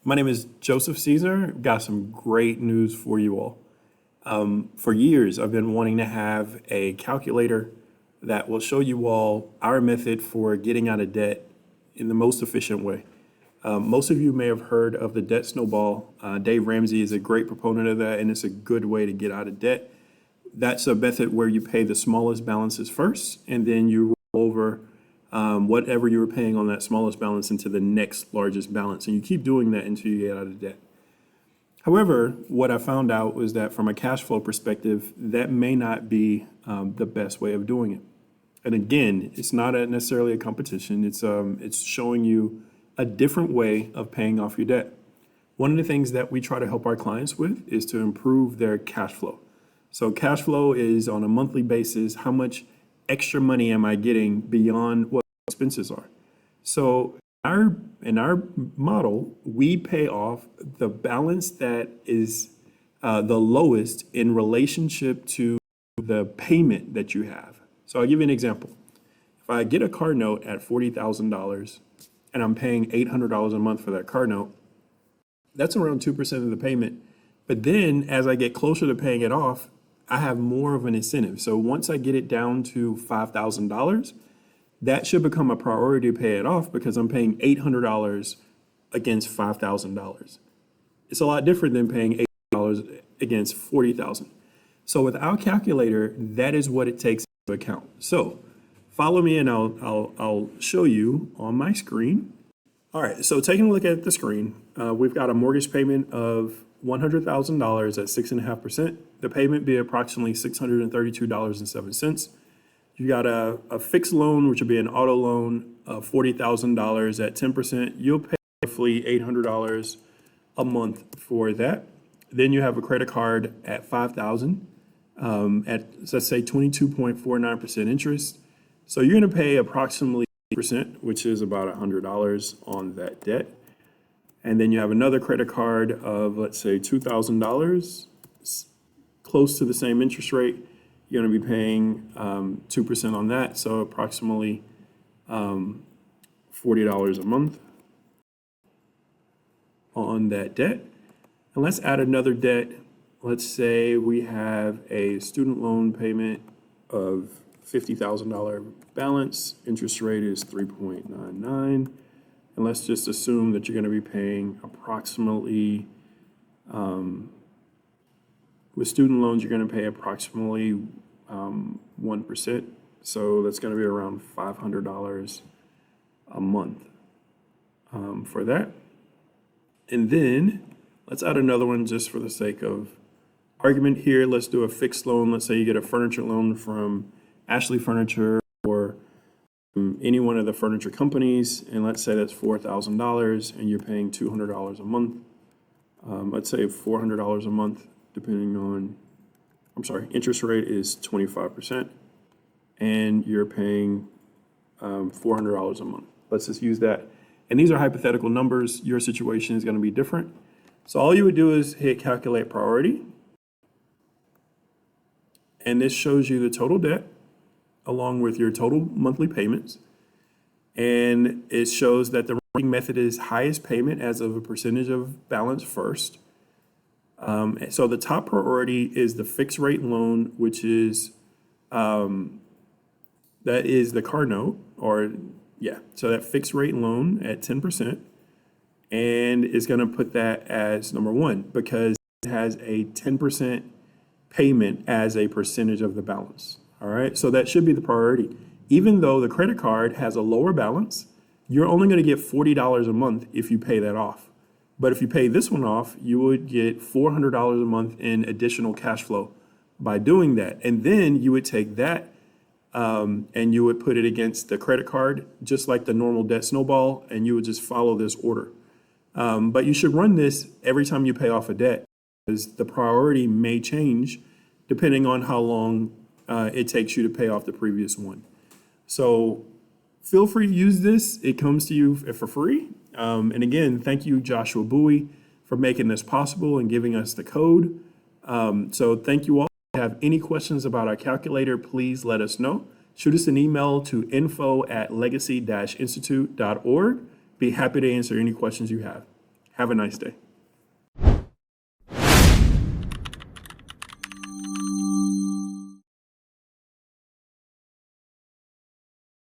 My name is Joseph Caesar. Got some great news for you all. For years, I've been wanting to have a calculator that will show you all our method for getting out of debt in the most efficient way. Most of you may have heard of the debt snowball. Dave Ramsey is a great proponent of that, and it's a good way to get out of debt. That's a method where you pay the smallest balances first, and then you roll over whatever you were paying on that smallest balance into the next largest balance. And you keep doing that until you get out of debt. However, what I found out was that from a cash flow perspective, that may not be the best way of doing it. And again, it's not necessarily a competition. It's showing you a different way of paying off your debt. One of the things that we try to help our clients with is to improve their cash flow. So cash flow is on a monthly basis, how much extra money am I getting beyond what expenses are? So in our model, we pay off the balance that is the lowest in relationship to the payment that you have. So I'll give you an example. If I get a car note at $40,000 and I'm paying $800 a month for that car note, that's around 2% of the payment. But then as I get closer to paying it off, I have more of an incentive. So once I get it down to $5,000, that should become a priority to pay it off because I'm paying $800 against $5,000. It's a lot different than paying $800 against $40,000. So with our calculator, that is what it takes into account. So follow me and I'll show you on my screen. All right, so taking a look at the screen, we've got a mortgage payment of $100,000 at 6.5%. The payment be approximately $632.07. You got a fixed loan, which would be an auto loan of $40,000 at 10%. You'll pay roughly $800 a month for that. Then you have a credit card at $5,000 at, let's say, 22.49% interest. So you're going to pay approximately 8%, which is about $100 on that debt. And then you have another credit card of, let's say, $2,000, close to the same interest rate. You're going to be paying 2% on that, so approximately $40 a month on that debt. And let's add another debt. Let's say we have a student loan payment of $50,000 balance. Interest rate is 3.99. And let's just assume that you're going to be paying approximately, with student loans, you're going to pay approximately 1%. So that's going to be around $500 a month for that. And then let's add another one just for the sake of argument here. Let's do a fixed loan. Let's say you get a furniture loan from Ashley Furniture or any one of the furniture companies, and let's say that's $4,000 and you're paying $200 a month. Let's say $400 a month, depending on, interest rate is 25%, and you're paying $400 a month. Let's just use that. And these are hypothetical numbers. Your situation is going to be different. So all you would do is hit calculate priority, and this shows you the total debt along with your total monthly payments. And it shows that the ranking method is highest payment as of a percentage of balance first. So the top priority is the fixed rate loan, which is, that is the car note, so that fixed rate loan at 10%, and is going to put that as number one because it has a 10% payment as a percentage of the balance. All right, so that should be the priority. Even though the credit card has a lower balance, you're only going to get $40 a month if you pay that off. But if you pay this one off, you would get $400 a month in additional cash flow by doing that. And then you would take that and you would put it against the credit card, just like the normal debt snowball, and you would just follow this order. But you should run this every time you pay off a debt because the priority may change depending on how long it takes you to pay off the previous one. So feel free to use this. It comes to you for free. And again, thank you, Joshua Bowie, for making this possible and giving us the code. So thank you all. If you have any questions about our calculator, please let us know. Shoot us an email to info@legacy-institute.org. Be happy to answer any questions you have. Have a nice day.